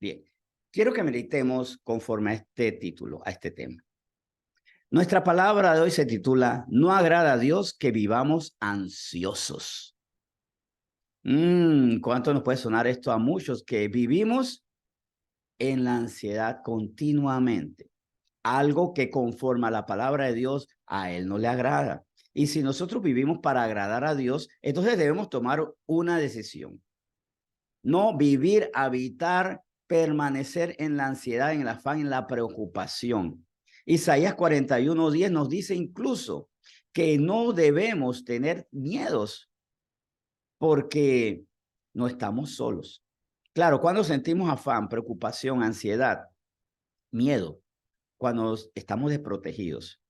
Bien, quiero que meditemos conforme a este título, a este tema. Nuestra palabra de hoy se titula No agrada a Dios que vivamos ansiosos. ¿Cuánto nos puede sonar esto a muchos que vivimos en la ansiedad continuamente? Algo que conforme a la palabra de Dios a Él no le agrada. Y si nosotros vivimos para agradar a Dios, entonces debemos tomar una decisión. No vivir, habitar, permanecer en la ansiedad, en el afán, en la preocupación. Isaías 41:10 nos dice incluso que no debemos tener miedos porque no estamos solos. Claro, cuando sentimos afán, preocupación, ansiedad, miedo, cuando estamos desprotegidos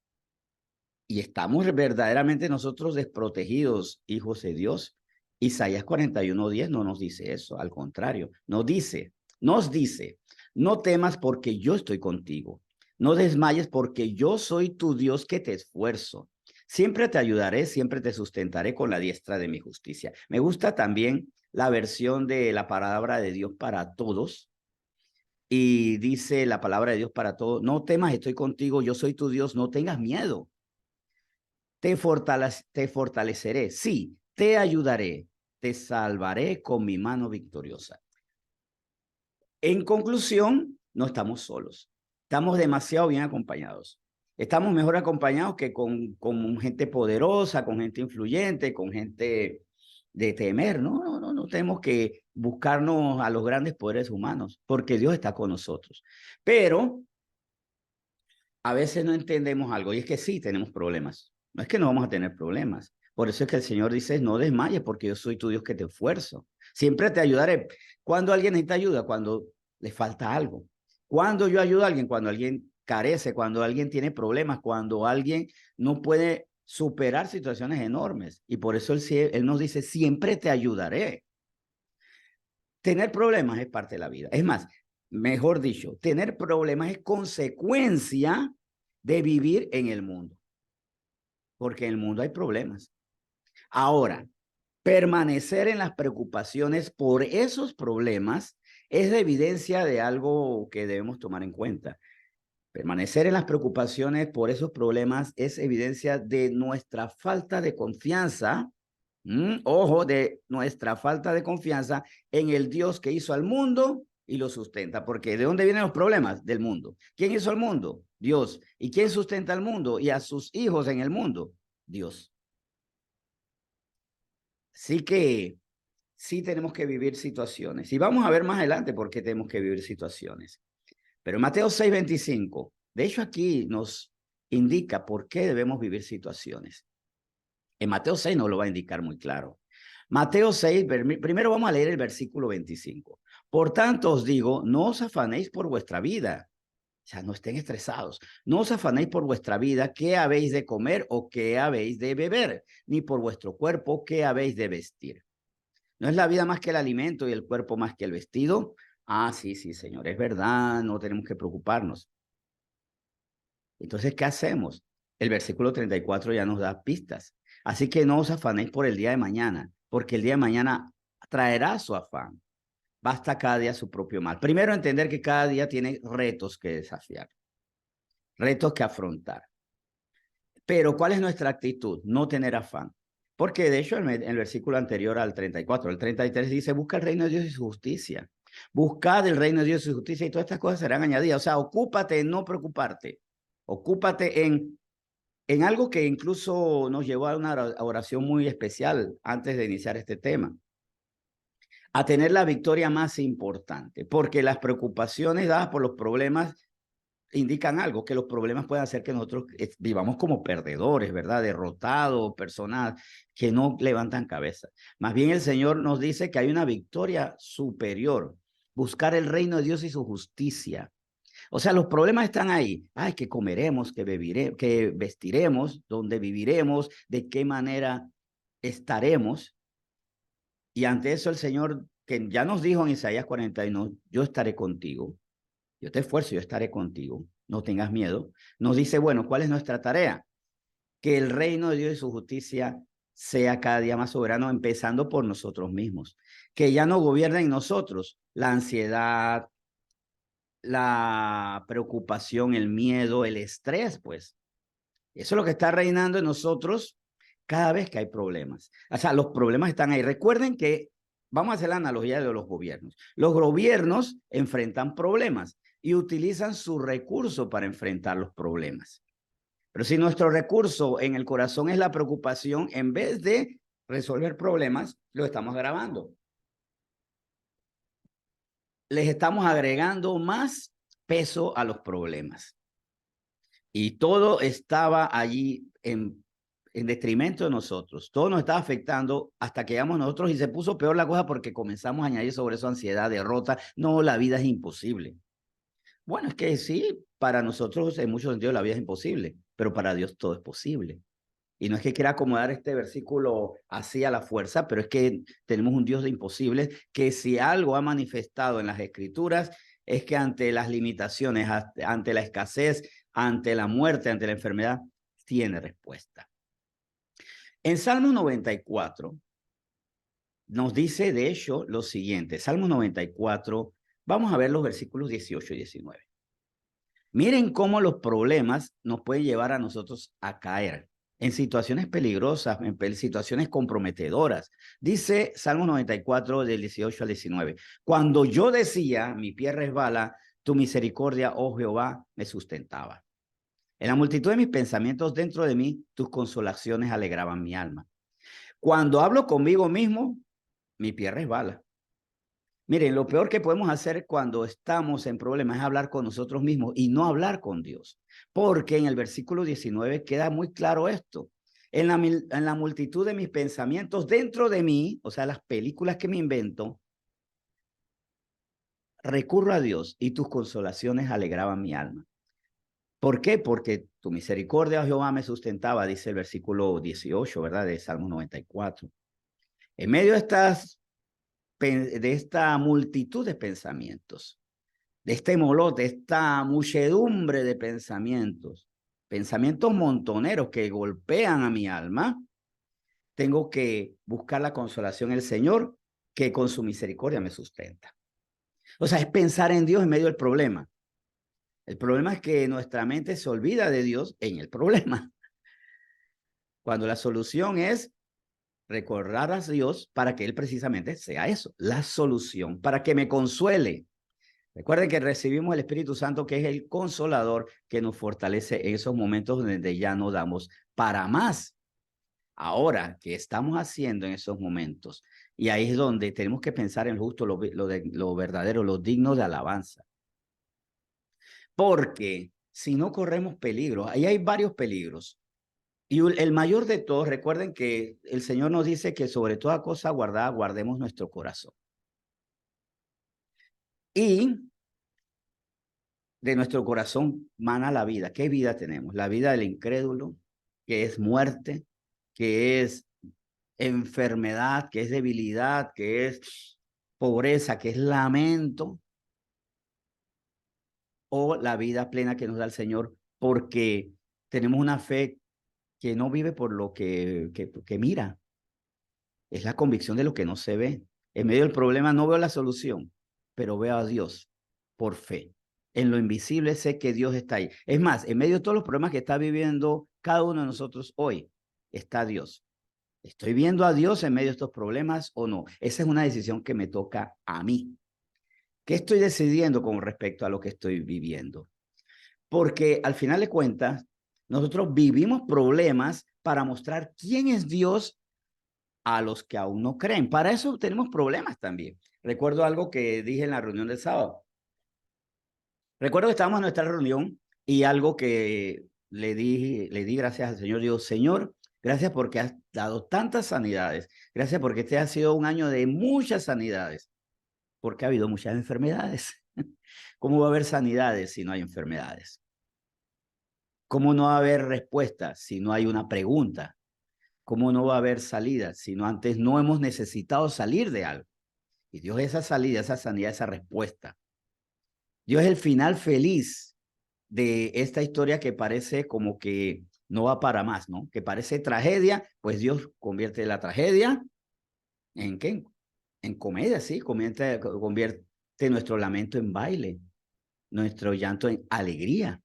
y estamos verdaderamente nosotros desprotegidos, hijos de Dios, Isaías 41:10 no nos dice eso, al contrario, nos dice, no temas porque yo estoy contigo, no desmayes porque yo soy tu Dios que te esfuerzo. Siempre te ayudaré, siempre te sustentaré con la diestra de mi justicia. Me gusta también la versión de la palabra de Dios para todos. Y dice la palabra de Dios para todos, no temas, estoy contigo, yo soy tu Dios, no tengas miedo. Te fortaleceré, sí, te ayudaré, te salvaré con mi mano victoriosa. En conclusión, no estamos solos, estamos demasiado bien acompañados. Estamos mejor acompañados que con gente poderosa, con gente influyente, con gente de temer. No tenemos que buscarnos a los grandes poderes humanos, porque Dios está con nosotros. Pero a veces no entendemos algo, y es que sí tenemos problemas. No es que no vamos a tener problemas. Por eso es que el Señor dice, no desmayes, porque yo soy tu Dios que te esfuerzo. Siempre te ayudaré. Cuando alguien necesita ayuda, cuando le falta algo. Cuando yo ayudo a alguien, cuando alguien carece, cuando alguien tiene problemas, cuando alguien no puede superar situaciones enormes. Y por eso él nos dice, siempre te ayudaré. Tener problemas es parte de la vida. Es más, mejor dicho, tener problemas es consecuencia de vivir en el mundo, porque en el mundo hay problemas. Ahora, permanecer en las preocupaciones por esos problemas es la evidencia de algo que debemos tomar en cuenta. Permanecer en las preocupaciones por esos problemas es evidencia de nuestra falta de confianza. Ojo, de nuestra falta de confianza en el Dios que hizo al mundo y lo sustenta. Porque ¿de dónde vienen los problemas? Del mundo. ¿Quién hizo el mundo? Dios. ¿Y quién sustenta al mundo y a sus hijos en el mundo? Dios. Así que sí tenemos que vivir situaciones. Y vamos a ver más adelante por qué tenemos que vivir situaciones. Pero en Mateo 6:25, de hecho aquí nos indica por qué debemos vivir situaciones. En Mateo 6 nos lo va a indicar muy claro. Mateo 6, primero vamos a leer el versículo 25. Por tanto os digo, no os afanéis por vuestra vida. O sea, no estén estresados. No os afanéis por vuestra vida, qué habéis de comer o qué habéis de beber, ni por vuestro cuerpo, qué habéis de vestir. ¿No es la vida más que el alimento y el cuerpo más que el vestido? Ah, sí, Señor, es verdad, no tenemos que preocuparnos. Entonces, ¿qué hacemos? El versículo 34 ya nos da pistas. Así que no os afanéis por el día de mañana, porque el día de mañana traerá su afán. Basta cada día su propio mal. Primero, entender que cada día tiene retos que desafiar, retos que afrontar. Pero, ¿cuál es nuestra actitud? No tener afán. Porque, de hecho, el versículo anterior al 34, el 33 dice, busca el reino de Dios y su justicia. Buscad el reino de Dios y su justicia y todas estas cosas serán añadidas. O sea, ocúpate en no preocuparte. Ocúpate en algo que incluso nos llevó a una oración muy especial antes de iniciar este tema, a tener la victoria más importante, porque las preocupaciones dadas por los problemas indican algo, que los problemas pueden hacer que nosotros vivamos como perdedores, ¿verdad? Derrotados, personas que no levantan cabeza. Más bien el Señor nos dice que hay una victoria superior, buscar el reino de Dios y su justicia. O sea, los problemas están ahí. Ay, que comeremos, que beberemos, que vestiremos, dónde viviremos, de qué manera estaremos. Y ante eso el Señor, que ya nos dijo en Isaías 41, yo estaré contigo. Yo te esfuerzo, yo estaré contigo. No tengas miedo. Nos dice, bueno, ¿cuál es nuestra tarea? Que el reino de Dios y su justicia sea cada día más soberano, empezando por nosotros mismos. Que ya no gobierna en nosotros la ansiedad, la preocupación, el miedo, el estrés, pues. Eso es lo que está reinando en nosotros cada vez que hay problemas. O sea, los problemas están ahí. Recuerden que, vamos a hacer la analogía de los gobiernos. Los gobiernos enfrentan problemas y utilizan su recurso para enfrentar los problemas. Pero si nuestro recurso en el corazón es la preocupación, en vez de resolver problemas, lo estamos agravando. Les estamos agregando más peso a los problemas. Y todo estaba allí en detrimento de nosotros. Todo nos estaba afectando hasta que llegamos nosotros y se puso peor la cosa porque comenzamos a añadir sobre eso ansiedad, derrota. No, la vida es imposible. Bueno, es que sí, para nosotros en muchos sentidos la vida es imposible, pero para Dios todo es posible. Y no es que quiera acomodar este versículo así a la fuerza, pero es que tenemos un Dios de imposibles que si algo ha manifestado en las Escrituras es que ante las limitaciones, ante la escasez, ante la muerte, ante la enfermedad, tiene respuesta. En Salmo 94 nos dice de hecho lo siguiente, Salmo 94, vamos a ver los versículos 18 y 19. Miren cómo los problemas nos pueden llevar a nosotros a caer en situaciones peligrosas, en situaciones comprometedoras. Dice Salmo 94, del 18 al 19. Cuando yo decía, mi pie resbala, tu misericordia, oh Jehová, me sustentaba. En la multitud de mis pensamientos dentro de mí, tus consolaciones alegraban mi alma. Cuando hablo conmigo mismo, mi pie resbala. Miren, lo peor que podemos hacer cuando estamos en problemas es hablar con nosotros mismos y no hablar con Dios. Porque en el versículo 19 queda muy claro esto. En la multitud de mis pensamientos dentro de mí, o sea, las películas que me invento, recurro a Dios y tus consolaciones alegraban mi alma. ¿Por qué? Porque tu misericordia, Jehová, me sustentaba, dice el versículo 18, ¿verdad? De Salmo 94. En medio de esta multitud de pensamientos, de este molote, esta muchedumbre de pensamientos, pensamientos montoneros que golpean a mi alma, tengo que buscar la consolación en el Señor, que con su misericordia me sustenta. O sea, es pensar en Dios en medio del problema. El problema es que nuestra mente se olvida de Dios en el problema. Cuando la solución es recordar a Dios para que Él precisamente sea eso, la solución, para que me consuele. Recuerden que recibimos el Espíritu Santo, que es el consolador que nos fortalece en esos momentos donde ya no damos para más. Ahora, ¿qué estamos haciendo en esos momentos? Y ahí es donde tenemos que pensar en justo, lo verdadero, lo digno de alabanza. Porque si no corremos peligros, ahí hay varios peligros. Y el mayor de todos, recuerden que el Señor nos dice que sobre toda cosa guardada, guardemos nuestro corazón. Y de nuestro corazón mana la vida. ¿Qué vida tenemos? La vida del incrédulo, que es muerte, que es enfermedad, que es debilidad, que es pobreza, que es lamento, o la vida plena que nos da el Señor, porque tenemos una fe que no vive por lo que mira. Es la convicción de lo que no se ve. En medio del problema no veo la solución, pero veo a Dios por fe. En lo invisible sé que Dios está ahí. Es más, en medio de todos los problemas que está viviendo cada uno de nosotros hoy, está Dios. ¿Estoy viendo a Dios en medio de estos problemas o no? Esa es una decisión que me toca a mí. ¿Qué estoy decidiendo con respecto a lo que estoy viviendo? Porque al final de cuentas, nosotros vivimos problemas para mostrar quién es Dios a los que aún no creen. Para eso tenemos problemas también. Recuerdo algo que dije en la reunión del sábado. Recuerdo que estábamos en nuestra reunión y algo que le di gracias al Señor. Digo, Señor, gracias porque has dado tantas sanidades. Gracias porque este ha sido un año de muchas sanidades. Porque ha habido muchas enfermedades. ¿Cómo va a haber sanidades si no hay enfermedades? ¿Cómo no va a haber respuestas si no hay una pregunta? ¿Cómo no va a haber salida si no antes no hemos necesitado salir de algo? Y Dios es esa salida, esa sanidad, esa respuesta. Dios es el final feliz de esta historia que parece como que no va para más, ¿no? Que parece tragedia, pues Dios convierte la tragedia en ¿qué? En comedia, sí, convierte nuestro lamento en baile. nuestro llanto en alegría.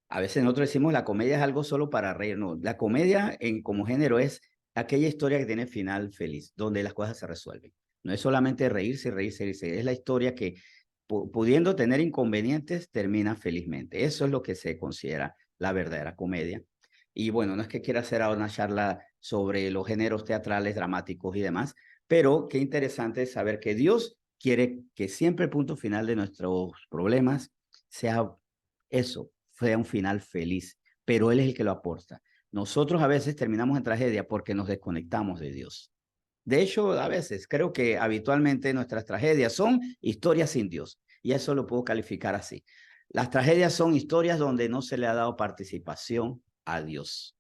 A veces nosotros decimos la comedia es algo solo para reír. No, la comedia como género es aquella historia que tiene final feliz, donde las cosas se resuelven. No es solamente reírse, reírse, reírse. Es la historia que, pudiendo tener inconvenientes, termina felizmente. Eso es lo que se considera la verdadera comedia. Y bueno, no es que quiera hacer ahora una charla sobre los géneros teatrales, dramáticos y demás, pero qué interesante es saber que Dios quiere que siempre el punto final de nuestros problemas sea eso, sea un final feliz, pero Él es el que lo aporta. Nosotros a veces terminamos en tragedia porque nos desconectamos de Dios. De hecho, a veces creo que habitualmente nuestras tragedias son historias sin Dios, y eso lo puedo calificar así. Las tragedias son historias donde no se le ha dado participación a Dios,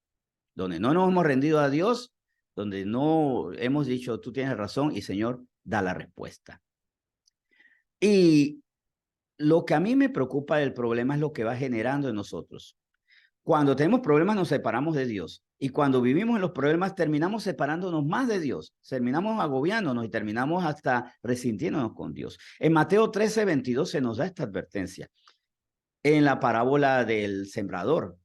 donde no nos hemos rendido a Dios, donde no hemos dicho, tú tienes razón y Señor, da la respuesta. Y lo que a mí me preocupa del problema es lo que va generando en nosotros. Cuando tenemos problemas nos separamos de Dios y cuando vivimos en los problemas terminamos separándonos más de Dios, terminamos agobiándonos y terminamos hasta resintiéndonos con Dios. En Mateo 13:22 se nos da esta advertencia en la parábola del sembrador.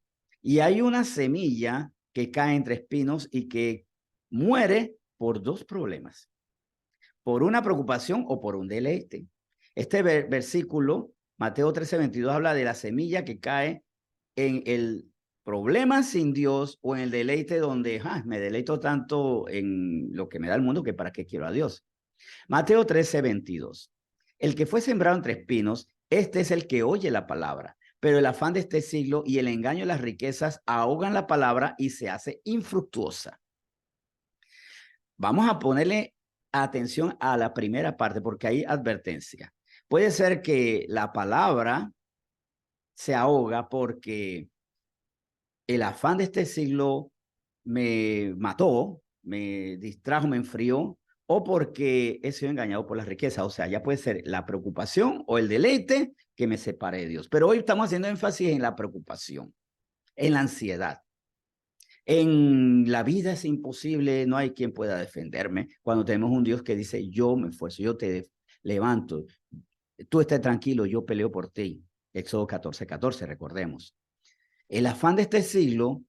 Y hay una semilla que cae entre espinos y que muere por dos problemas, por una preocupación o por un deleite. Este versículo, Mateo 13:22, habla de la semilla que cae en el problema sin Dios o en el deleite donde me deleito tanto en lo que me da el mundo que para qué quiero a Dios. Mateo 13:22. El que fue sembrado entre espinos, este es el que oye la palabra, pero el afán de este siglo y el engaño de las riquezas ahogan la palabra y se hace infructuosa. Vamos a ponerle atención a la primera parte porque hay advertencia. Puede ser que la palabra se ahoga porque el afán de este siglo me mató, me distrajo, me enfrió, o porque he sido engañado por las riquezas. O sea, ya puede ser la preocupación o el deleite que me separe de Dios. Pero hoy estamos haciendo énfasis en la preocupación, en la ansiedad. En la vida es imposible, no hay quien pueda defenderme cuando tenemos un Dios que dice, yo me esfuerzo, yo te levanto, tú estés tranquilo, yo peleo por ti. Éxodo 14:14, recordemos. El afán de este siglo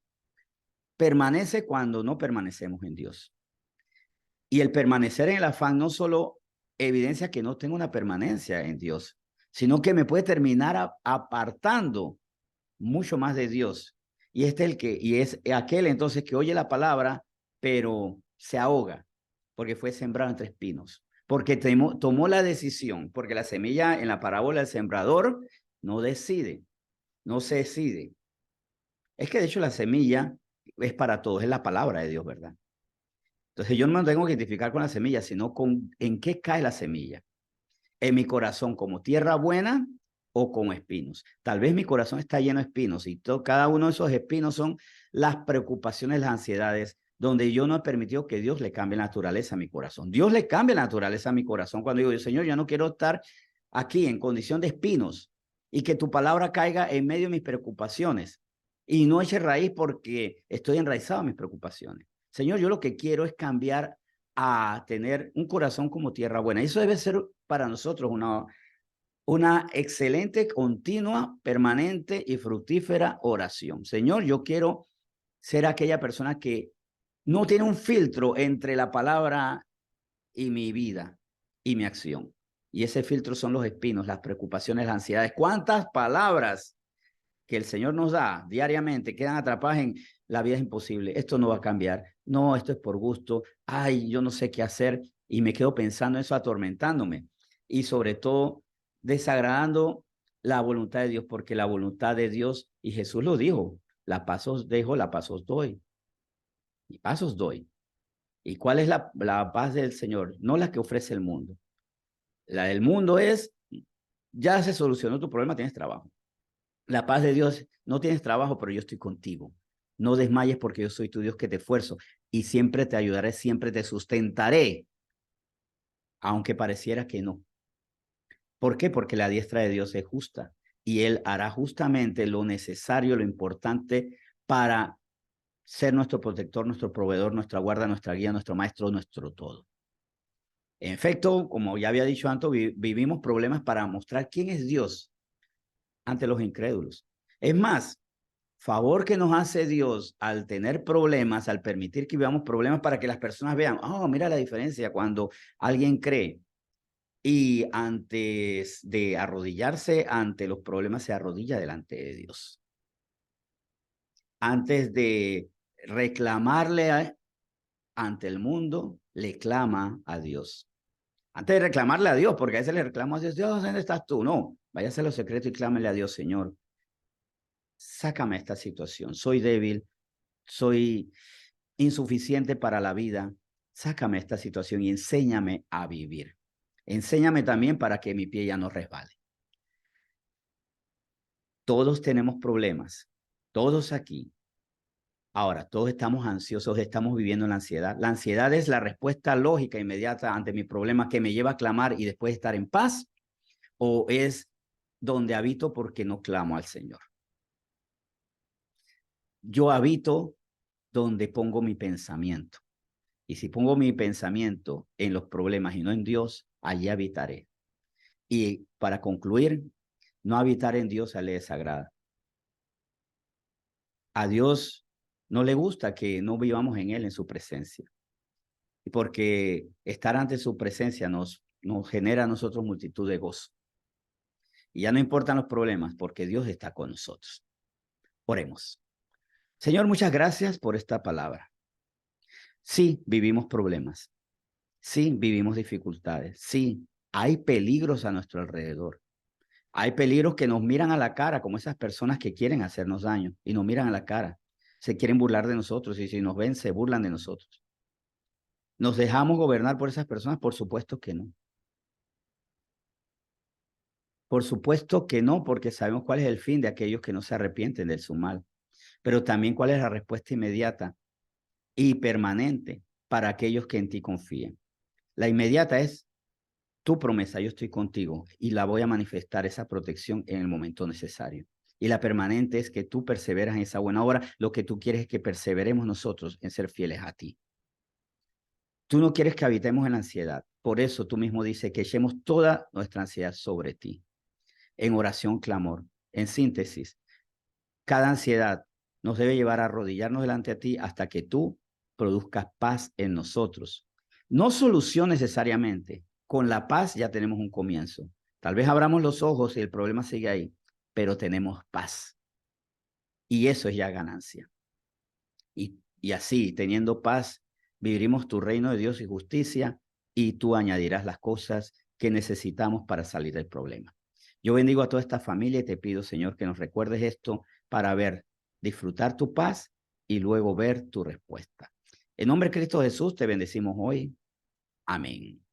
permanece cuando no permanecemos en Dios. Y el permanecer en el afán no solo evidencia que no tengo una permanencia en Dios, sino que me puede terminar apartando mucho más de Dios. Y es aquel entonces que oye la palabra, pero se ahoga, porque fue sembrado entre espinos, porque tomó la decisión, porque la semilla en la parábola del sembrador no decide, no se decide. Es que de hecho la semilla es para todos, es la palabra de Dios, ¿verdad? Entonces yo no me tengo que identificar con la semilla, sino con en qué cae la semilla. En mi corazón como tierra buena o con espinos. Tal vez mi corazón está lleno de espinos y cada uno de esos espinos son las preocupaciones, las ansiedades, donde yo no he permitido que Dios le cambie la naturaleza a mi corazón. Dios le cambia la naturaleza a mi corazón cuando digo, Señor, yo no quiero estar aquí en condición de espinos y que tu palabra caiga en medio de mis preocupaciones y no eche raíz porque estoy enraizado en mis preocupaciones. Señor, yo lo que quiero es cambiar a tener un corazón como tierra buena. Eso debe ser para nosotros una excelente, continua, permanente y fructífera oración. Señor, yo quiero ser aquella persona que no tiene un filtro entre la palabra y mi vida y mi acción. Y ese filtro son los espinos, las preocupaciones, las ansiedades. ¿Cuántas palabras que el Señor nos da diariamente quedan atrapadas en la vida es imposible, esto no va a cambiar, no, esto es por gusto, ay, yo no sé qué hacer y me quedo pensando en eso, atormentándome y sobre todo desagradando la voluntad de Dios, porque la voluntad de Dios, y Jesús lo dijo, la paz os dejo, la paz os doy, y paz os doy. ¿Y cuál es la paz del Señor? No la que ofrece el mundo. La del mundo es, ya se solucionó tu problema, tienes trabajo. La paz de Dios, no tienes trabajo, pero yo estoy contigo. No desmayes porque yo soy tu Dios que te esfuerzo y siempre te ayudaré, siempre te sustentaré, aunque pareciera que no. ¿Por qué? Porque la diestra de Dios es justa y Él hará justamente lo necesario, lo importante para ser nuestro protector, nuestro proveedor, nuestra guarda, nuestra guía, nuestro maestro, nuestro todo. En efecto, como ya había dicho antes, vivimos problemas para mostrar quién es Dios ante los incrédulos. Es más, favor que nos hace Dios al tener problemas, al permitir que vivamos problemas para que las personas vean, oh, mira la diferencia cuando alguien cree y antes de arrodillarse ante los problemas se arrodilla delante de Dios. Antes de reclamarle ante el mundo, le clama a Dios. Antes de reclamarle a Dios, porque a veces le reclamo a Dios, Dios, ¿dónde estás tú? No, váyase a lo secreto y clámele a Dios, Señor, sácame esta situación. Soy débil, soy insuficiente para la vida. Sácame esta situación y enséñame a vivir. Enséñame también para que mi pie ya no resbale. Todos tenemos problemas, todos aquí. Ahora, todos estamos ansiosos, estamos viviendo en la ansiedad. La ansiedad es la respuesta lógica inmediata ante mi problema que me lleva a clamar y después estar en paz, o es donde habito porque no clamo al Señor. Yo habito donde pongo mi pensamiento. Y si pongo mi pensamiento en los problemas y no en Dios, allí habitaré. Y para concluir, no habitar en Dios le desagrada. A Dios no le gusta que no vivamos en Él, en su presencia. Porque estar ante su presencia nos genera a nosotros multitud de gozo. Y ya no importan los problemas porque Dios está con nosotros. Oremos. Señor, muchas gracias por esta palabra. Sí, vivimos problemas. Sí, vivimos dificultades. Sí, hay peligros a nuestro alrededor. Hay peligros que nos miran a la cara, como esas personas que quieren hacernos daño y nos miran a la cara. Se quieren burlar de nosotros y si nos ven, se burlan de nosotros. ¿Nos dejamos gobernar por esas personas? Por supuesto que no. Por supuesto que no, porque sabemos cuál es el fin de aquellos que no se arrepienten de su mal. Pero también cuál es la respuesta inmediata y permanente para aquellos que en ti confían. La inmediata es tu promesa, yo estoy contigo y la voy a manifestar esa protección en el momento necesario. Y la permanente es que tú perseveras en esa buena obra. Lo que tú quieres es que perseveremos nosotros en ser fieles a ti. Tú no quieres que habitemos en la ansiedad. Por eso tú mismo dices que echemos toda nuestra ansiedad sobre ti. En oración, clamor. En síntesis, cada ansiedad nos debe llevar a arrodillarnos delante de ti hasta que tú produzcas paz en nosotros. No solución necesariamente. Con la paz ya tenemos un comienzo. Tal vez abramos los ojos y el problema sigue ahí, pero tenemos paz. Y eso es ya ganancia. Y así, teniendo paz, viviremos tu reino de Dios y justicia y tú añadirás las cosas que necesitamos para salir del problema. Yo bendigo a toda esta familia y te pido, Señor, que nos recuerdes esto para disfrutar tu paz y luego ver tu respuesta. En nombre de Cristo Jesús te bendecimos hoy. Amén.